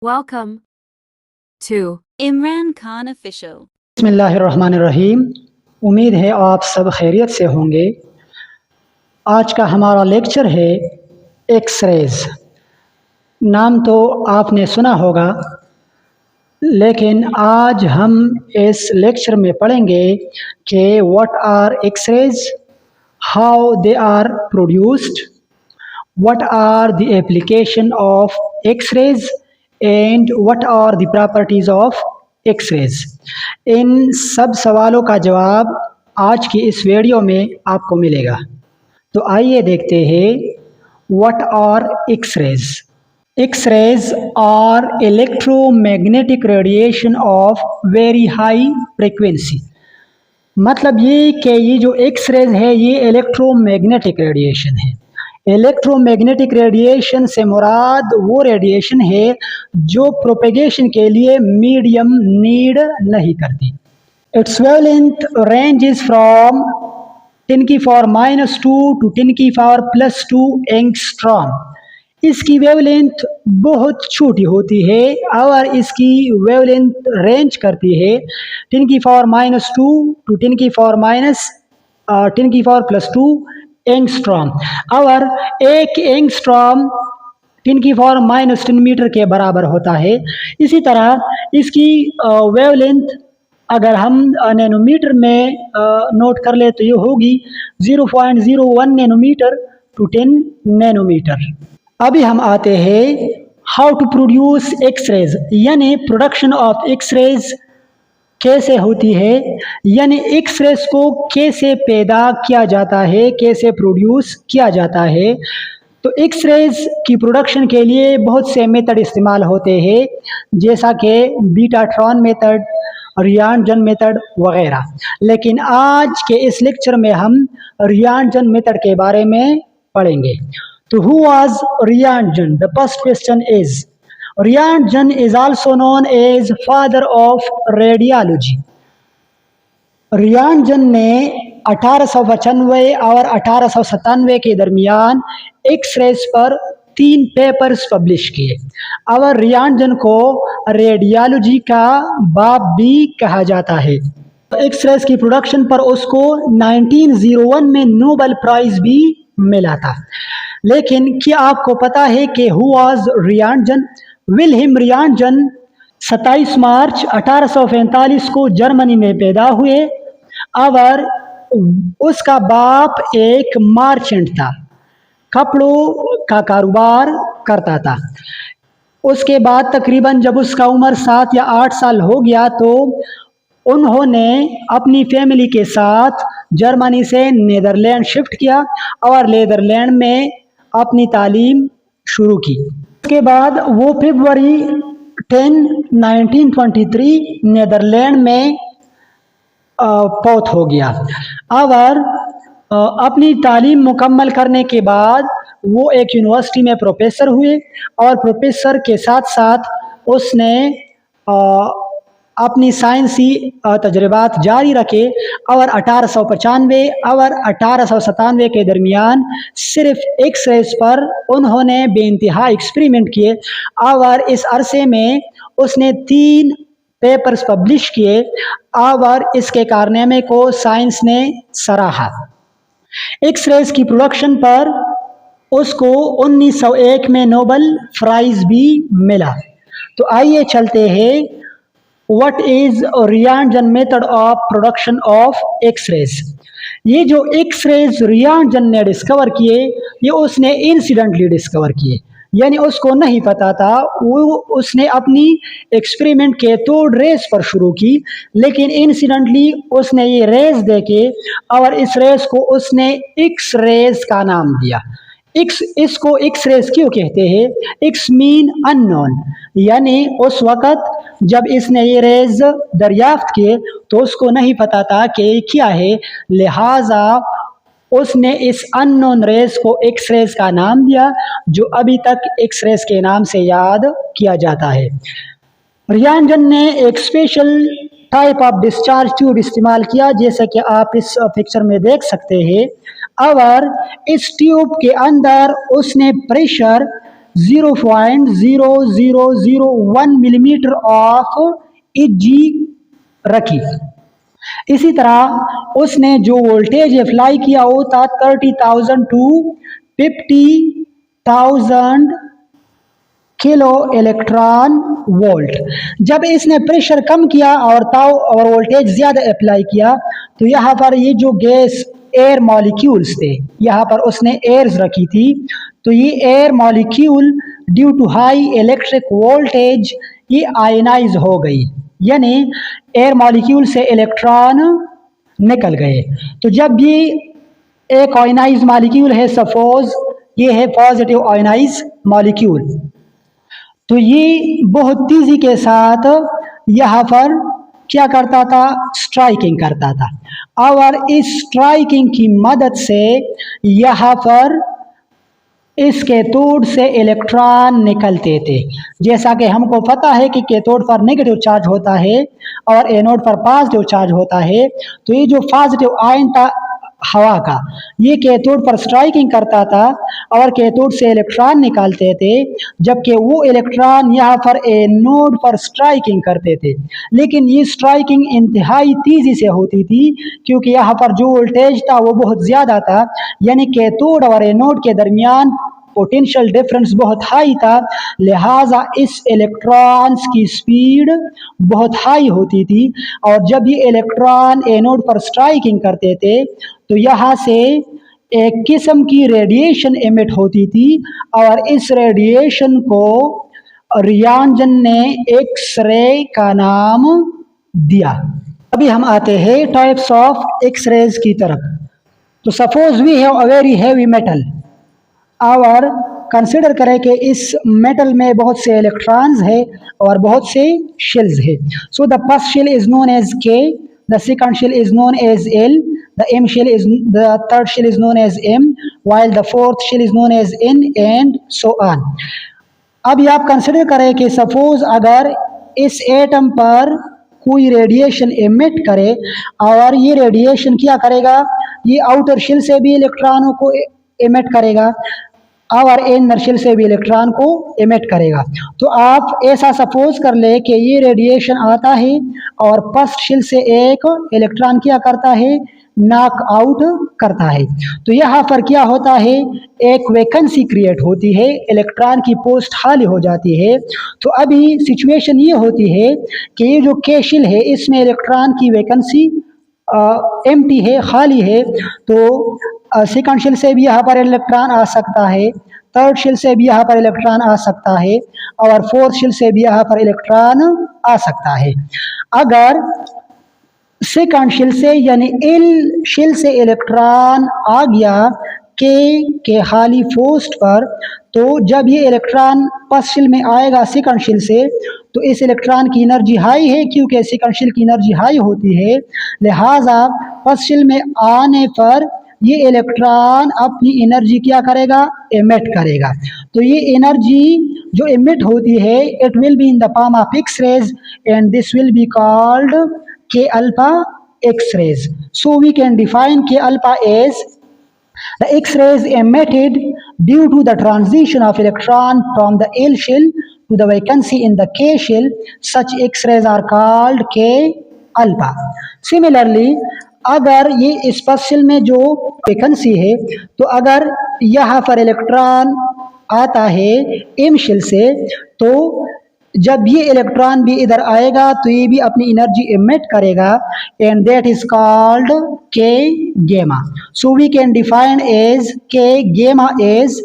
Welcome to Imran Khan Official. बिस्मिल्लाहिर्रहमानिर्रहीम। उम्मीद है आप सब खैरियत से होंगे। आज का हमारा लेक्चर है एक्स-रेज़। नाम तो आपने सुना होगा, लेकिन आज हम इस लेक्चर में पढ़ेंगे कि what are X-rays, how they are produced, what are the application of x-rays and what are the properties of x-rays। इन सब सवालों का जवाब आज की इस वीडियो में आपको मिलेगा। तो आइए देखते हैं what are x-rays। x-rays are electromagnetic radiation of very high frequency। मतलब ये कि ये जो एक्स-रेज है ये इलेक्ट्रोमैग्नेटिक रेडिएशन है। इलेक्ट्रोमैग्नेटिक रेडिएशन से मुराद वो रेडिएशन है जो प्रोपेगेशन के लिए मीडियम नीड नहीं करती। Its wavelength range is from 10⁻² to 10⁻+2 angstrom. इसकी वेवलेंथ बहुत छोटी होती है और इसकी वेवलेंथ रेंज करती है 10⁻² टू 10⁻+2 एंगस्ट्रॉम, और एक एंगस्ट्रॉम 10⁻10 मीटर के बराबर होता है। इसी तरह इसकी वेवलेंथ अगर हम नैनोमीटर में नोट कर ले तो ये होगी 0.01 नैनोमीटर टू 10 नैनोमीटर। अभी हम आते हैं हाउ टू प्रोड्यूस एक्स-रेज, यानी प्रोडक्शन ऑफ एक्स-रेज कैसे होती है, यानी एक्स-रेज को कैसे पैदा किया जाता है, कैसे प्रोड्यूस किया जाता है। तो एक्स-रेज की प्रोडक्शन के लिए बहुत से मेथड इस्तेमाल होते हैं, जैसा कि बीटाट्रॉन मेथड, रियानजन मेथड वगैरह। लेकिन आज के इस लेक्चर में हम रियानजन मेथड के बारे में पढ़ेंगे। तो who was Roentgen? The first question is Roentgen is also known as father of radiology. Roentgen ने 1895 और 1897 के दरमियान एक्स-रेज पर 3 पेपर्स पब्लिश किए, और रियानजन को रेडियोलॉजी का बाप भी कहा जाता है। एक्स-रेज की प्रोडक्शन पर उसको 1901 में नोबेल प्राइज भी मिला था। लेकिन क्या आपको पता है कि हु वाज रियानजन? विल्हेम रियानजन 27 मार्च 1845 को जर्मनी में पैदा हुए, और उसका बाप एक मर्चेंट था, कपड़ों का कारोबार करता था। उसके बाद तकरीबन जब उसका उम्र 7 या 8 साल हो गया तो उन्होंने अपनी फैमिली के साथ जर्मनी से नीदरलैंड शिफ्ट किया और नीदरलैंड में अपनी तालीम शुरू की। उसके बाद वो फरवरी 10, 1923 नीदरलैंड में फौत हो गया, और अपनी तालीम मुकम्मल करने के बाद वो एक यूनिवर्सिटी में प्रोफेसर हुए, और प्रोफेसर के साथ साथ उसने अपनी साइंसी तजर्बात जारी रखे, और 1895 और 1897 के दरमियान सिर्फ एक्स-रेज पर उन्होंने बेइंतहा एक्सपेरिमेंट किए, और इस अरसे में उसने 3 पेपर्स पब्लिश किए, और इसके कारनामे को साइंस ने सराहा। एक्स-रेज की प्रोडक्शन पर उसको 1901 में नोबेल प्राइज भी मिला। तो आइए चलते हैं what is Roentgen method of production of X rays. ये जो एक्स-रेज रियानजन ने डिस्कवर किए, ये उसने इंसिडेंटली डिस्कवर किए, यानी उसको नहीं पता था। वो उसने अपनी एक्सपेरिमेंट के तो रेस पर शुरू की, लेकिन इंसिडेंटली उसने ये रेस देखे, और इस रेस को उसने एक्स-रेज का नाम दिया। इसको एक्स-रेज क्यों कहते हैं? एक्स मीन अननोन, यानी उस वक़्त जब इसने ये रेज दरियाफ्त किए तो उसको नहीं पता था कि क्या है, लिहाजा उसने इस अननोन रेज को एक्स-रेज का नाम दिया, जो अभी तक एक्स-रेज के नाम से याद किया जाता है। रियानजन ने एक special type of discharge tube इस्तेमाल किया, जैसे कि आप इस पिक्चर में देख सकते हैं, और इस ट्यूब के अंदर उसने प्रेशर 0.0001 मिलीमीटर ऑफ Hg रखी। इसी तरह उसने जो वोल्टेज अप्लाई किया वो था 30,000 टू 50,000 किलो इलेक्ट्रॉन वोल्ट। जब इसने प्रेशर कम किया और वोल्टेज ज़्यादा अप्लाई किया तो यहाँ पर ये जो गैस एयर मॉलिक्यूल्स थे, यहाँ पर उसने एयर्स रखी थी, तो ये air molecule due to high electric voltage ये आयनाइज हो गई, यानी एयर मॉलिक्यूल से इलेक्ट्रॉन निकल गए। तो जब ये एक आयनाइज मॉलिक्यूल है, सपोज ये है पॉजिटिव आयनाइज मॉलिक्यूल, तो ये बहुत तेजी के साथ यहाँ पर क्या करता था, स्ट्राइकिंग करता था, और इस स्ट्राइकिंग की मदद से यहाँ पर इस कैथोड से इलेक्ट्रॉन निकलते थे। जैसा कि हमको पता है कि कैथोड पर नेगेटिव चार्ज होता है और एनोड पर पॉजिटिव चार्ज होता है, तो ये जो पॉजिटिव आयन था हवा का, ये कैथोड पर स्ट्राइकिंग करता था और कैथोड से इलेक्ट्रॉन निकालते थे, जबकि वो इलेक्ट्रॉन यहाँ पर एनोड पर स्ट्राइकिंग करते थे। लेकिन ये स्ट्राइकिंग इंतहाई तेजी से होती थी क्योंकि यहाँ पर जो वोल्टेज था वो बहुत ज़्यादा था, यानी कैथोड और एनोड के दरमियान पोटेंशियल डिफरेंस बहुत हाई था, लिहाजा इस इलेक्ट्रॉन्स की स्पीड बहुत हाई होती थी। और जब ये इलेक्ट्रॉन एनोड पर स्ट्राइकिंग करते थे तो यहाँ से एक किस्म की रेडिएशन एमिट होती थी और इस रेडिएशन को रियांजन ने एक्स-रे का नाम दिया। अभी हम आते हैं टाइप्स ऑफ एक्स-रेज की तरफ। तो suppose we have a very heavy metal, और कंसिडर करें कि इस मेटल में बहुत से इलेक्ट्रॉन्स है और बहुत से शेल्स है। So the first shell is known as K, the second shell is known as L, the third shell is known as M, while the fourth shell is known as N, and so on. अब आप consider करें कि suppose अगर इस atom पर कोई radiation emit करे और ये रेडिएशन क्या करेगा, ये आउटर शेल से भी इलेक्ट्रॉनों को एमिट करेगा और इनर शेल से भी इलेक्ट्रॉन को एमिट करेगा। तो आप ऐसा सपोज कर ले कि ये रेडिएशन आता है और फर्स्ट शेल से एक इलेक्ट्रॉन क्या करता है, नॉक आउट करता है। तो यहाँ पर क्या होता है, एक वैकेंसी क्रिएट होती है, इलेक्ट्रॉन की पोस्ट खाली हो जाती है। तो अभी सिचुएशन ये होती है कि ये जो K शेल है इसमें इलेक्ट्रॉन की वैकेंसी एम्प्टी है, खाली है। तो सेकंड शेल से भी यहाँ पर इलेक्ट्रॉन आ सकता है, थर्ड शेल से भी यहाँ पर इलेक्ट्रॉन आ सकता है और फोर्थ शेल से भी यहाँ पर इलेक्ट्रॉन आ सकता है। अगर सेकंड शेल से यानी एल शेल से इलेक्ट्रॉन आ गया के खाली पोस्ट पर, तो जब ये इलेक्ट्रॉन फर्स्ट शेल में आएगा सेकंड शेल से, तो इस इलेक्ट्रॉन की एनर्जी हाई है क्योंकि सेकंड शेल की एनर्जी हाई होती है, लिहाजा फर्स्ट शेल में आने पर ये इलेक्ट्रॉन अपनी एनर्जी क्या करेगा, एमिट करेगा। तो ये एनर्जी जो एमिट होती है it will be in the form of X rays and this will be called K alpha X-rays. So we can define K alpha as the X-rays emitted due to the transition of electron from the L shell to the vacancy in the K shell. Such X-rays are called K alpha. Similarly, अगर ये इस first shell में जो vacancy है, तो अगर यहाँ पर इलेक्ट्रॉन आता है M शेल से, तो जब ये इलेक्ट्रॉन भी इधर आएगा तो ये भी अपनी एनर्जी एमिट करेगा and that is called K gamma. So we can define as K gamma as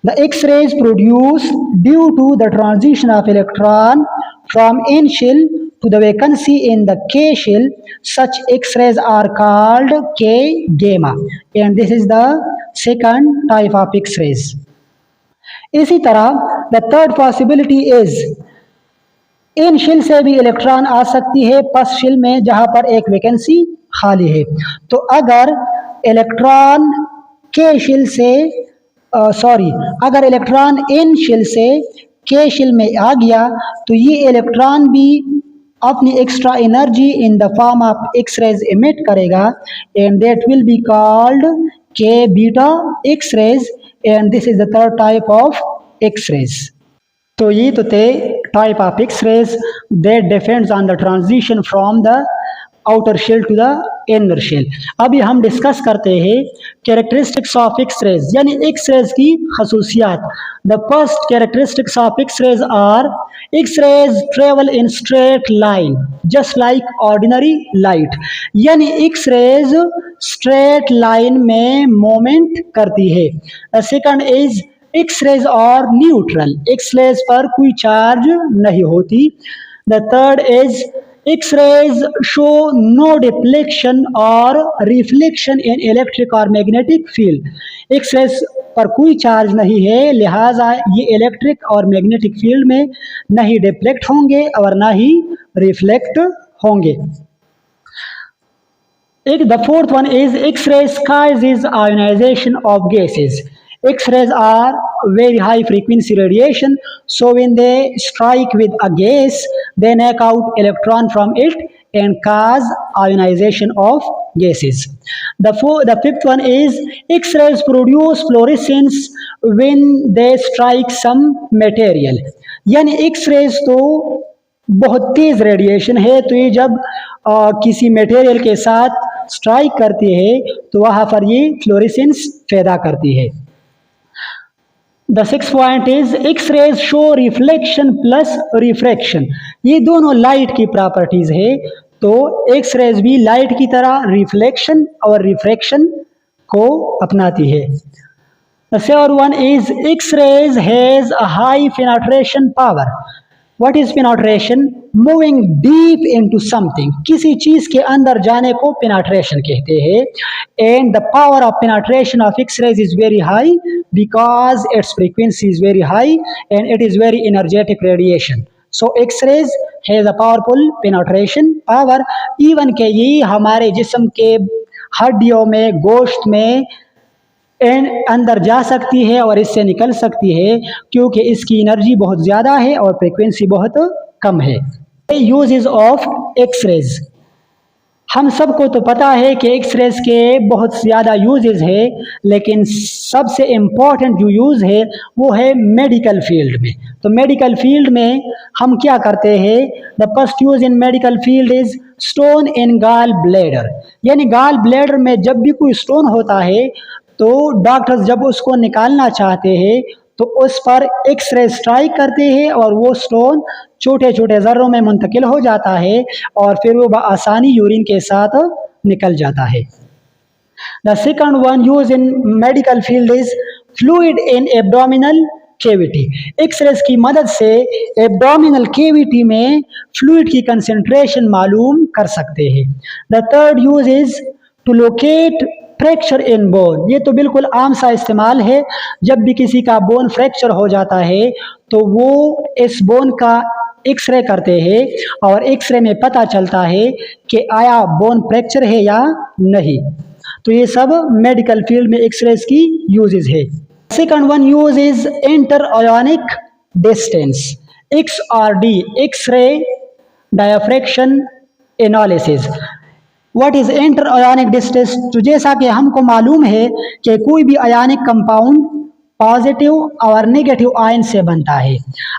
the X-rays produced due to the transition of electron from N shell to the vacancy in the K shell. Such X-rays are called K gamma and this is the second type of X-rays. इसी तरह the third possibility is in shell से भी electron आ सकती है first shell में जहां पर एक वैकेंसी खाली है। तो अगर इलेक्ट्रॉन के शेल से अगर इलेक्ट्रॉन इन शेल से के शेल में आ गया तो ये इलेक्ट्रॉन भी अपनी extra energy in the form of X rays emit करेगा and that will be called K beta X rays and this is the third type of X rays. तो ये तो थे type of X rays that depends on the transition from the outer shell to the inner shell. अभी हम discuss करते हैं characteristics of X rays यानी X rays की खसूसियात। The first characteristics of X rays are X-rays travel in straight line just like ordinary light, यानी X-rays straight line में movement करती है। सेकंड इज एक्स-रेज और न्यूट्रल, एक्स-रेज पर कोई चार्ज नहीं होती। The third is X-rays show no deflection or reflection in electric or magnetic field. X-rays पर कोई चार्ज नहीं है, लिहाजा ये इलेक्ट्रिक और मैग्नेटिक फील्ड में नहीं डिफ्लेक्ट होंगे और ना ही रिफ्लेक्ट होंगे। The fourth one is X-rays causes ionization of gases. X-rays are very high frequency radiation, so when they strike with a gas, they knock out electron from it and cause ionization of gases. The fifth one is X-rays produce fluorescence when they strike some material. यानी X-rays तो बहुत तेज radiation है, तो ये जब किसी material के साथ स्ट्राइक करती है तो वहाँ पर ये फ्लोरेसेंस पैदा करती है। The sixth point is X-rays show reflection plus refraction. ये दोनों लाइट की प्रॉपर्टीज है, तो एक्स-रेज भी लाइट की तरह रिफ्लेक्शन और रिफ्रैक्शन को अपनाती है। The third one is X-rays has a high penetration power. What is penetration? Moving deep into something. किसी चीज के अंदर जाने को penetration कहते हैं। And the power of penetration of X-rays is very high because its frequency is very high and it is very energetic radiation. So X-rays has a powerful penetration power. Even के ये हमारे जिस्म के हड्डियों में, गोश्त में अंदर जा सकती है और इससे निकल सकती है, क्योंकि इसकी एनर्जी बहुत ज़्यादा है और फ्रीक्वेंसी बहुत कम है। यूजेस ऑफ एक्स-रेज, हम सबको तो पता है कि एक्स-रेज के बहुत ज़्यादा यूजेस है, लेकिन सबसे इम्पॉर्टेंट जो यूज़ है वो है मेडिकल फील्ड में। तो मेडिकल फील्ड में हम क्या करते हैं? The first use in medical field is stone in gall bladder, यानी गॉल ब्लैडर में जब भी कोई स्टोन होता है तो डॉक्टर्स जब उसको निकालना चाहते हैं तो उस पर एक्स-रे स्ट्राइक करते हैं और वो स्टोन छोटे छोटे ज़र्रों में मुंतकिल हो जाता है और फिर वो आसानी यूरिन के साथ निकल जाता है। The second one use in medical field is fluid in abdominal cavity. X rays की मदद से एब्डोमिनल कैविटी में फ्लूइड की कंसंट्रेशन मालूम कर सकते हैं। The third use is to locate fracture in bone, ये तो बिल्कुल आम सा इस्तेमाल है। जब भी किसी का बोन फ्रैक्चर हो जाता है तो वो इस बोन का एक्स-रे करते हैं और एक्स-रे में पता चलता है कि आया बोन फ्रैक्चर है या नहीं। तो ये सब मेडिकल फील्ड में एक्स-रेज की यूजेस है। Second one use is inter ionic distance, XRD, x ray diffraction analysis. What is inter ionic distance? तो जैसा कि हमको मालूम है कि कोई भी आयोनिक कंपाउंड पॉजिटिव और नेगेटिव आयन से बनता है।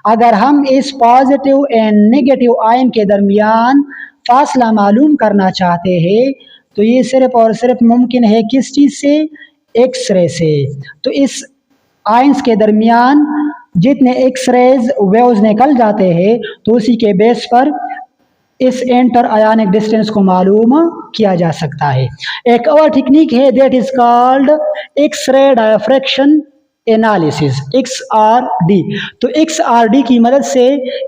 अगर हम इस पॉजिटिव एंड नेगेटिव आयन के दरमियान फासला मालूम करना चाहते हैं तो ये सिर्फ और सिर्फ मुमकिन है किस चीज़ से? एक्स-रे से। तो इस आयन्स के दरमियान जितने एक्स-रेज वेव्स निकल जाते हैं तो उसी के बेस पर इस इंटर आयोनिक डिस्टेंस को मालूम किया जा सकता है। एक और टेक्निक है that is called x ray diffraction analysis, XRD। तो XRD की मदद से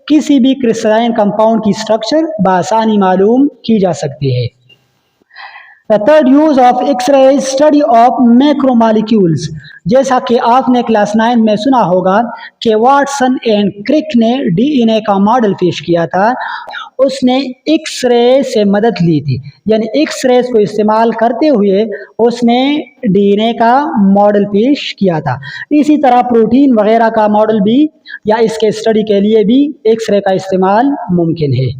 किसी भी क्रिस्टलाइन कंपाउंड की स्ट्रक्चर बआसानी मालूम की जा सकती है। The third use of X-ray is study of macromolecules। जैसा कि आपने क्लास 9 में सुना होगा कि वाटसन एंड क्रिक ने DNA का मॉडल पेश किया था। उसने एक्स-रे से मदद ली थी, यानी एक्स-रे को इस्तेमाल करते हुए उसने DNA का मॉडल पेश किया था। इसी तरह प्रोटीन वगैरह का मॉडल भी या इसके स्टडी के लिए भी एक्स-रे का इस्तेमाल मुमकिन है।